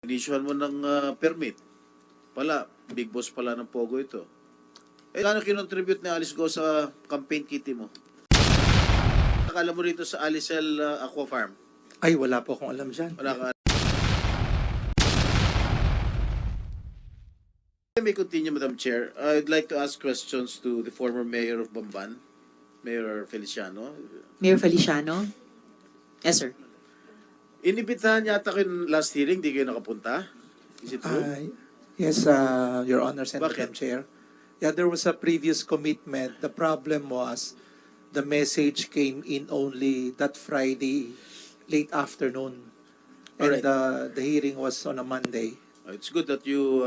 Inissuehan mo ng permit. Pala, big boss pala ng Pogo ito. Eh, ano kinontribute ni Alice Go sa campaign kitty mo? Akala mo rito sa Alicel Aqua Farm? Ay, wala po akong alam dyan. Wala ka. Let me continue, Madam Chair. I'd like to ask questions to the former mayor of Bamban, Mayor Feliciano. Mayor Feliciano? Yes, sir. Inibitahan yata kayo last hearing, di kayo nakapunta? Is it true? Yes, Your Honor, Senator Bakit? Chair. Yeah, there was a previous commitment. The problem was the message came in only that Friday, late afternoon. And Alright. the hearing was on a Monday. It's good that you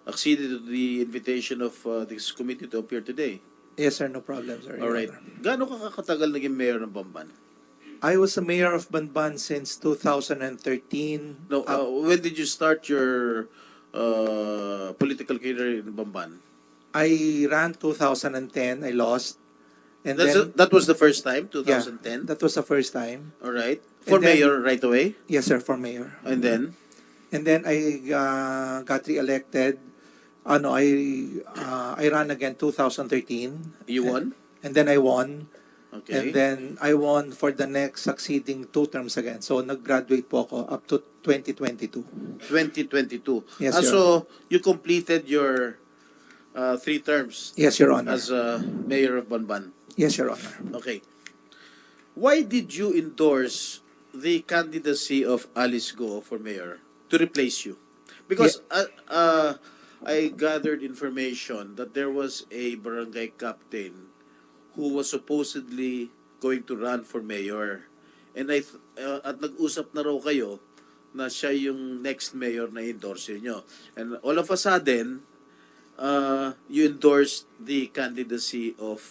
acceded to the invitation of this committee to appear today. Yes, sir, no problem, sir. Your All right. Honor. Gaano ka katagal naging mayor ng Bamban? I was a mayor of Banban since 2013. No, when did you start your political career in Bamban? I ran 2010. I lost. And then, That was the first time, yeah, 2010? that was the first time. All right. For And then- mayor right away? Yes, sir, for mayor. And then? And then I got re-elected. I ran again 2013. You won? And then I won. Okay. And then I won for the next succeeding 2 terms again. So nag-graduate po ako up to 2022. 2022. Yes, So, you completed your 3 terms Yes, Your Honor. as mayor of Bamban. Yes, Your Honor. Okay. Why did you endorse the candidacy of Alice Go for mayor to replace you? Because I gathered information that there was a barangay captain who was supposedly going to run for mayor. And at nag-usap na raw kayo na siya yung next mayor na endorse nyo. And all of a sudden, you endorsed the candidacy of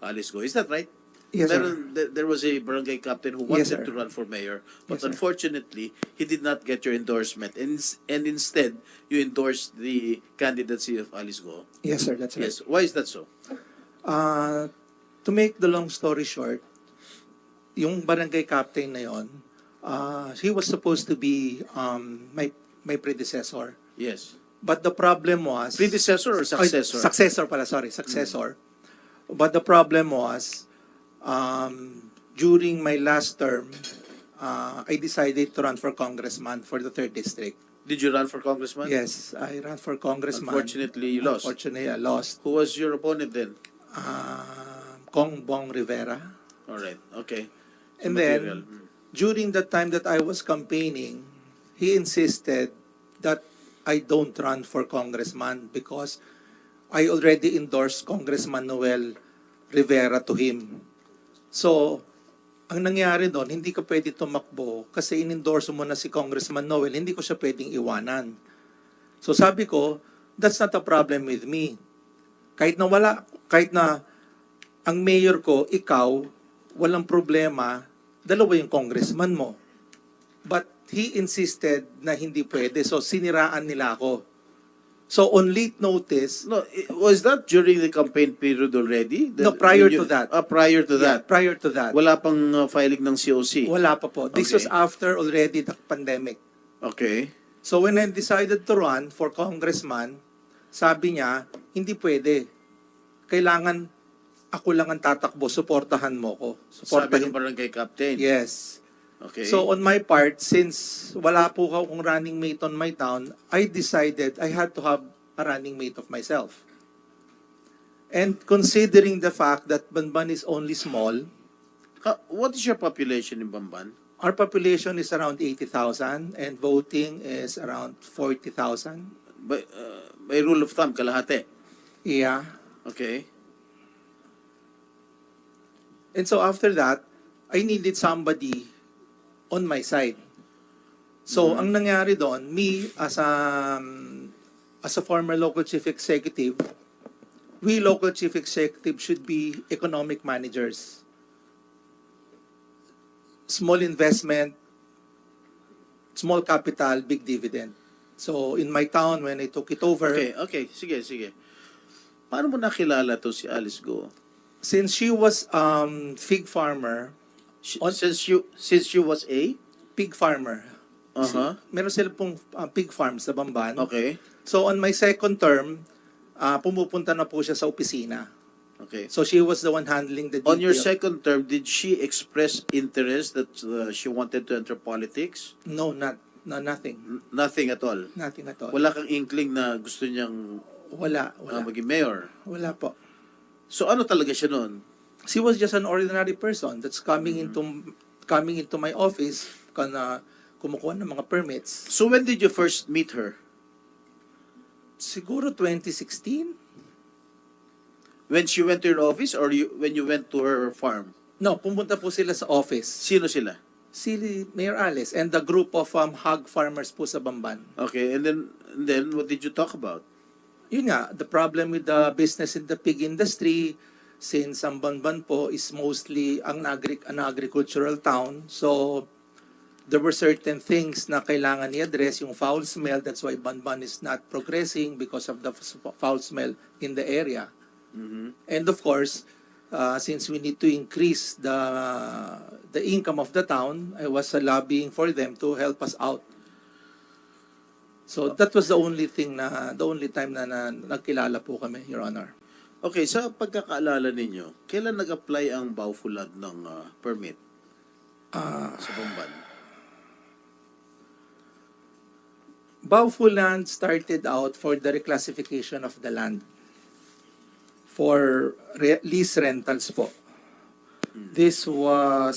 Alice Go. Is that right? Yes, sir. There was a barangay captain who Yes, wanted sir. to run for mayor, but Yes, sir. unfortunately, he did not get your endorsement. And instead, you endorsed the candidacy of Alice Go. Yes, sir. That's right. Yes. Why is that so? To make the long story short, yung barangay captain na yon, he was supposed to be my predecessor. Yes. But the problem was... Predecessor or successor? Successor pala, sorry. Successor. But the problem was, during my last term, I decided to run for congressman for the 3rd District. Did you run for congressman? Yes, I ran for congressman. Unfortunately, you lost. Unfortunately, I lost. Who was your opponent then? Kong Bong Rivera. All right. Okay. And Material. then, during the time that I was campaigning, he insisted that I don't run for congressman because I already endorsed Congressman Noel Rivera to him. So, ang nangyari doon, hindi ka pwede tumakbo kasi in-endorse mo na si Congressman Noel, hindi ko siya pwedeng iwanan. So sabi ko, that's not a problem with me. Kahit na ang mayor ko, ikaw, walang problema, dalawa yung congressman mo. But he insisted na hindi pwede, so siniraan nila ako. So on late notice, No, was that during the campaign period already? No, prior to that. Prior to yeah, that. prior to that, Wala pang filing ng COC. wala pa po. This Okay. was after already the pandemic. Okay. So when I decided to run for congressman, sabi niya, hindi pwede. Kailangan ako lang ang tatakbo, suportahan mo ko. Sabi ng barangay captain. Yes. Okay. So on my part, since wala po akong running mate on my town, I decided I had to have a running mate of myself. And considering the fact that Banban is only small, What is your population in Bamban? our population is around 80,000 and voting is around 40,000. By rule of thumb, kalahati. Yeah. Okay. And so after that, I needed somebody on my side. So ang nangyari doon, me as a former local chief executive, we local chief executive should be economic managers. Small investment, small capital, big dividend. So in my town, when I took it over, Okay. Sige. Paano mo nakilala to si Alice Go? since she was fig farmer, Since you was a pig farmer, Meron sila pong pig farm sa Bamban. Okay. So on my second term, pumupunta na po siya sa opisina. Okay. So she was the one handling the detail. On your second term, did she express interest that she wanted to enter politics? No, nothing. Nothing at all. Nothing at all. Wala kang inkling na gusto niyang Wala. maging mayor. Wala po. So ano talaga siya noon? She was just an ordinary person that's coming into my office kana kumukuha ng mga permits. So when did you first meet her? Siguro 2016? When she went to your office or when you went to her farm? No, pumunta po sila sa office. Sino sila? Si Mayor Alice and the group of hog farmers po sa Bamban. Okay, and then what did you talk about? Yun nga, the problem with the business in the pig industry, since ang Bamban po is mostly an agricultural town, so there were certain things na kailangan i-address, yung foul smell, that's why Bamban is not progressing because of the foul smell in the area. And of course, since we need to increase the income of the town, I was lobbying for them to help us out. So that was the only time na nagkilala po kami, Your Honor. Okay, sa pagkakaalala ninyo, kailan nag-apply ang Baufulad ng permit sa Bamban? Baufulad started out for the reclassification of the land for lease rentals po. This was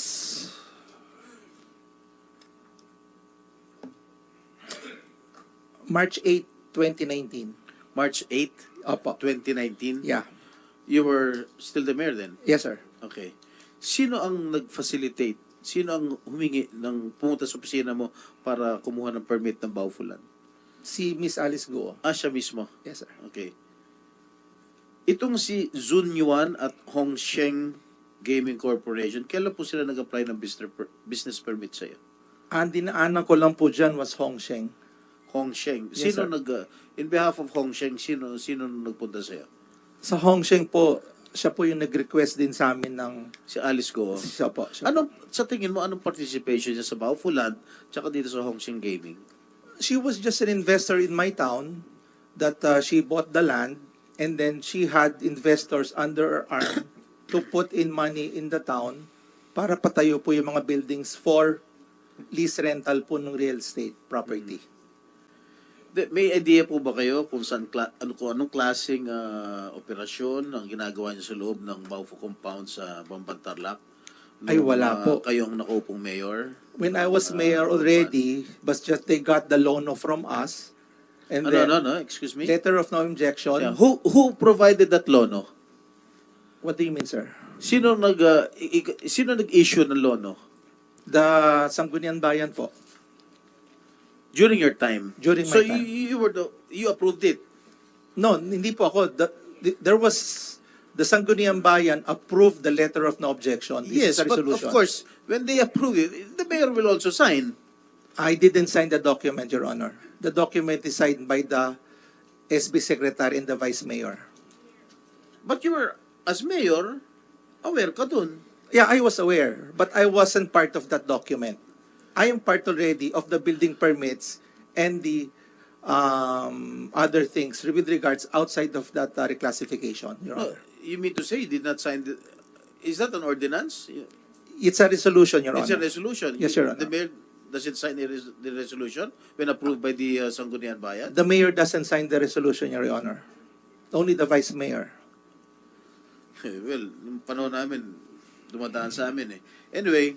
March 8, 2019. March 8, Opo. 2019? Yeah. You were still the mayor then? Yes, sir. Okay. Sino ang nag-facilitate? Sino ang humingi ng pumunta sa opisina mo para kumuha ng permit ng Baufulad? Si Miss Alice Guo. Siya mismo. Yes, sir. Okay. Itong si Zun Yuan at Hong Sheng Gaming Corporation, kailan po sila nag-apply ng business permit sa'yo? Ang dinaanan ko lang po dyan was Hong Sheng. Hong Sheng. Yes, Sino sir. in behalf of Hong Sheng, sino nagpunta sa'yo? Sa Hong Sheng po, siya po yung nag-request din sa amin ng... Si Alice Go. Siya po. Sa tingin mo, anong participation niya sa Baufulad tsaka dito sa Hong Sheng Gaming? She was just an investor in my town that she bought the land and then she had investors under her arm to put in money in the town para patayo po yung mga buildings for lease rental po ng real estate property. May idea po ba kayo kung anong klaseng operasyon ang ginagawa niyo sa loob ng Baufo compound sa Bamban Tarlac? Ay, wala po. Kayong nakaupong mayor? When I was mayor already, but just they got the loan from us. And then, No, excuse me? letter of no objection. Yeah. Who provided that loan? What do you mean, sir? Sino nag-issue ng loan? The Sangguniang Bayan po. During your time? During my so time. you approved it? No, hindi po ako. There was the Sangguniang Bayan approved the letter of no objection. This is Yes, a but resolution. of course, when they approve it, the mayor will also sign. I didn't sign the document, Your Honor. The document is signed by the SB Secretary and the Vice Mayor. But you were, as mayor, aware ka dun. Yeah, I was aware, but I wasn't part of that document. I am part already of the building permits and the other things with regards outside of that reclassification, Your No, Honor. you mean to say you did not sign is that an ordinance? It's a resolution, Your It's a Honor. resolution. Yes, Your The Honor. mayor doesn't sign the resolution when approved by the Sangguniang Bayan? The mayor doesn't sign the resolution, Your Honor. Only the Vice Mayor. Well, nung panahon namin, dumadaan sa amin eh. Anyway,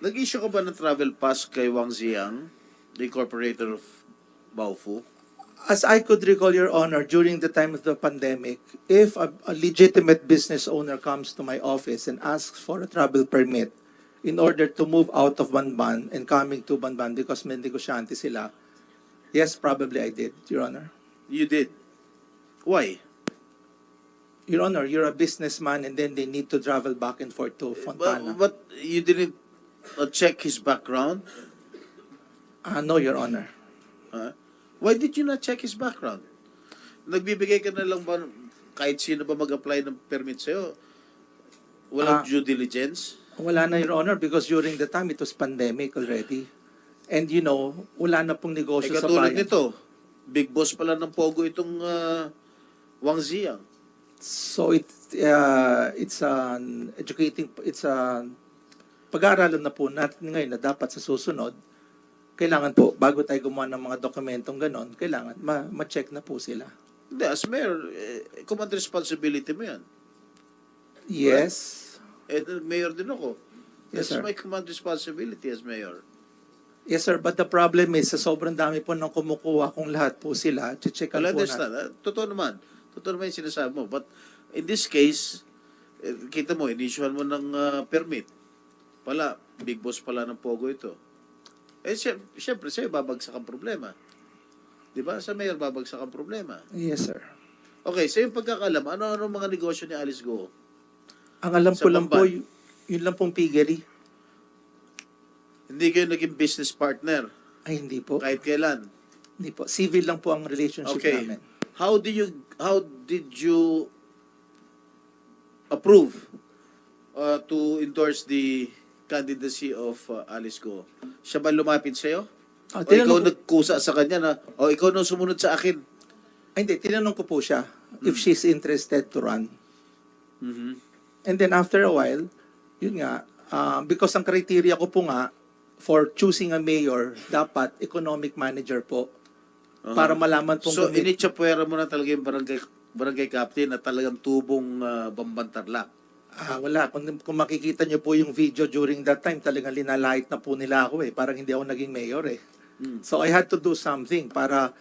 nag-issue ka ba ng travel pass kay Wang Ziang, the incorporator of Baofu? As I could recall, Your Honor, during the time of the pandemic, if a legitimate business owner comes to my office and asks for a travel permit in order to move out of Banban and coming to Banban because may negosyante sila, yes, probably I did, Your Honor. You did. Why? Your Honor, you're a businessman and then they need to travel back and forth to Fontana. But you didn't check his background? No, Your Honor. Why did you not check his background? Nagbibigay ka na lang ba kahit sino ba mag-apply ng permit sa'yo? Walang due diligence? Wala na, Your Honor, because during the time it was pandemic already. And wala na pong negosyo sa Katulad bayan. nito, big boss pala ng Pogo itong Wang Ziyang. So it's pag-aaralan na po natin ngayon na dapat sa susunod, kailangan po, bago tayo gumawa ng mga dokumentong ganon, kailangan ma-check na po sila. Hindi, as mayor, command responsibility mo yan. Yes. Mayor din ako. Yes, That's sir. my command responsibility as mayor. Yes, sir. But the problem is, sa sobrang dami po nang kumukuha kung lahat po sila, checkan Well, I po understand. natin. Totoo naman. Totoo naman yung sinasabi mo. But in this case, kita mo, inissuehan mo ng permit. Wala, big boss pala ng Pogo ito. Siyempre, sa'yo babagsak ang problema. Di ba? Sa mayor, babagsak ang problema. Yes, sir. Okay, sa yung pagkakalam, ano mga negosyo ni Alice Go? Ang alam Sa ko lang po, Bamban. yun lang pong piggery. Hindi kayo naging business partner Ay, hindi po. kahit kailan. Hindi po. Civil lang po ang relationship Okay. namin. How did you approve to endorse the candidacy of Alice Go? Siya ba lumapit sa'yo? O ikaw nagkusa sa kanya na, o ikaw nang sumunod sa akin? Ay, hindi. Tinanong ko po siya if she's interested to run. Mhm. And then after a while, yun nga, because ang criteria ko po nga, for choosing a mayor, dapat economic manager po. Para malaman pong So, initsapwera mo na talaga yung barangay captain na talagang tubong Bambantarlak. Wala. Kung makikita niyo po yung video during that time, talagang linalait na po nila ako eh. Parang hindi ako naging mayor eh. So I had to do something para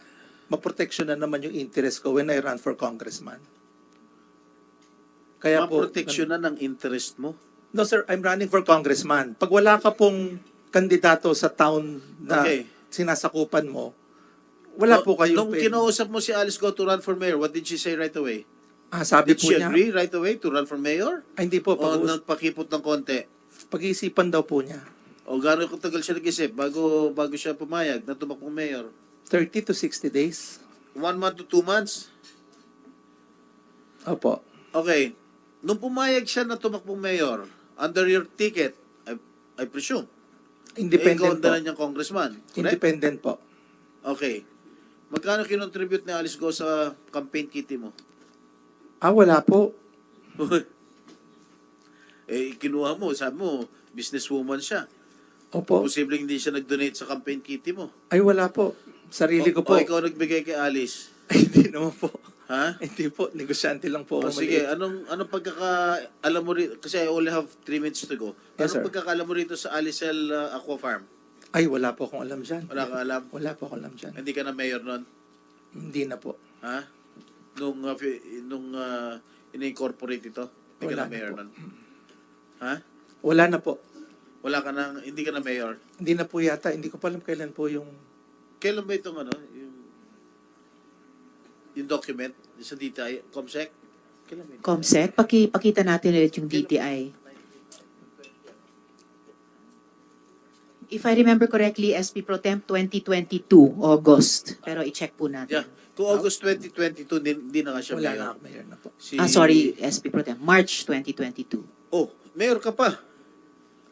maproteksyonan naman yung interest ko when I run for congressman. Kaya po, Maproteksyonan ng interest mo. no sir, I'm running for congressman. Pag wala ka pong kandidato sa town na Okay. sinasakupan mo, wala po kayong Nung kinausap mo si Alice Go to run for mayor, what did she say right away? sabi Did po she niya, agree right away to run for mayor? hindi po, O nagpakipot ng konti? pag-iisipan daw po niya. O gano'ng katagal siya nag-isip bago siya pumayag na tumakbong mayor? 30 to 60 days. 1 month to 2 months? Opo. Okay. Nung pumayag siya na tumakbong mayor, under your ticket, I presume, ikaw Independent ang po. dala niyang congressman. Correct? Independent po. Okay. Magkano kinontribute ni Alice Go sa campaign kitty mo? Wala po. Kinuha mo, sabi mo, businesswoman siya. Opo. Posibleng hindi siya nag-donate sa campaign kitty mo. Ay, wala po. Sarili ko po. O ikaw nagbigay kay Alice. Ay, hindi naman po. Ha? Hindi po. Negosyante lang po O ako. sige, maliit. anong pagkakaalam mo rito? Kasi I only have 3 minutes to go. Yes, Anong sir. pagkakaalam mo rito sa Alicel Aqua Farm? Ay, wala po akong alam dyan. Wala kang alam? Wala po akong alam dyan. Hindi ka na mayor nun? Hindi na po. Ha? Nung in-incorporate ito? Hindi ka Wala na na mayor po. nun? Ha? Wala na po. Wala ka na, hindi ka na mayor? Hindi na po yata. Hindi ko pa alam kailan po yung... Kailan ba itong yung document sa DTI, COMSEC? Kailan ba ito? Comsec, pakita natin ulit yung DTI. If I remember correctly, SP Pro Temp 2022, August. Pero i-check po natin. Yeah. Kung August 2022, hindi na nga siya Wala mayor. na ako mayor na po. Sorry, SP Pro Temp. March 2022. Oh, mayor ka pa.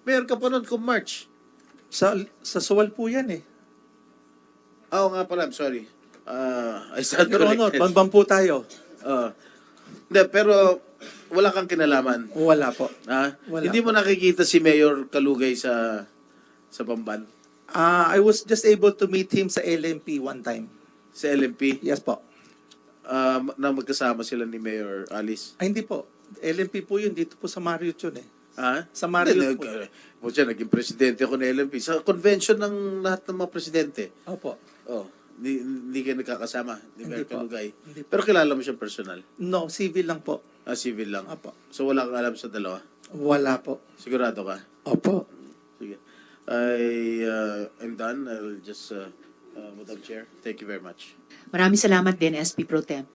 Mayor ka pa nun kung March. Sa Suwal po yan eh. Oo nga pala, I'm sorry. I stand Your Honor, corrected. bambam po tayo. Hindi, pero wala kang kinalaman. Wala po. Ha? Wala Hindi mo nakikita si Mayor Kalugay sa Bamban? I was just able to meet him sa LMP one time. Sa LMP? Yes po. Na magkasama sila ni Mayor Alice? Ay, hindi po. LMP po yun. Dito po sa Marriott yun eh. Ha? Sa Marriott po. Naging presidente ako ng LMP. Sa convention ng lahat ng mga presidente. Opo. Oh, hindi kayo nagkakasama ni Hindi Mayor po. Kalugay. Hindi po. Pero kilala mo siya personal? No, civil lang po. Civil lang. Opo. So wala kang alam sa dalawa? Wala po. Sigurado ka? Opo. Sige. I'm done. I'll just, Madam Chair, thank you very much. Maraming salamat din, SP Pro Temp.